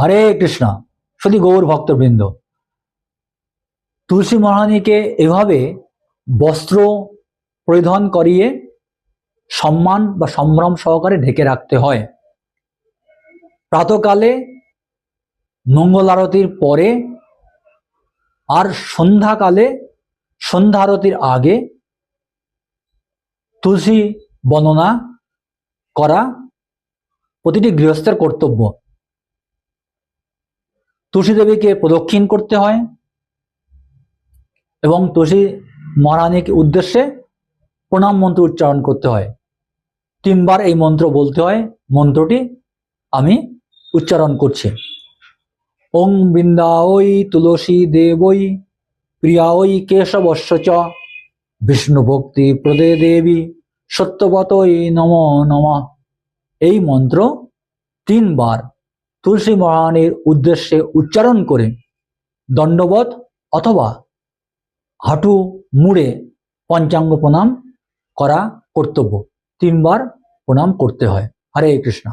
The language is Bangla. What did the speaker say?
হরে কৃষ্ণ। শুধু গৌর ভক্তবৃন্দ, তুলসী মহারানীকে এভাবে বস্ত্র পরিধান করিয়ে সম্মান বা সম্ভ্রম সহকারে ঢেকে রাখতে হয়। প্রাতকালে মঙ্গল আরতির পরে আর সন্ধ্যাকালে সন্ধ্যা আরতির আগে তুলসী বন্দনা করা প্রতিটি গৃহস্থের কর্তব্য। তুলসী দেবীকে প্রদক্ষিণ করতে হয় এবং তুলসী মহারানীর উদ্দেশ্যে প্রণাম মন্ত্র উচ্চারণ করতে হয়। 3 বার এই মন্ত্র বলতে হয়। মন্ত্রটি আমি উচ্চারণ করছি। ওং বৃন্দাওই তুলসী দেবই প্রিয়াওই কেশবস্য চ বিষ্ণু ভক্তি প্রদে দেবী সত্যবতই নমো নমঃ। এই মন্ত্র 3 বার তুলসী মহারানীর উদ্দেশ্যে উচ্চারণ করে দণ্ডবত অথবা হাঁটু মুড়ে পঞ্চাঙ্গ প্রণাম করা কর্তব্য। 3 বার প্রণাম করতে হয়। হরে কৃষ্ণ।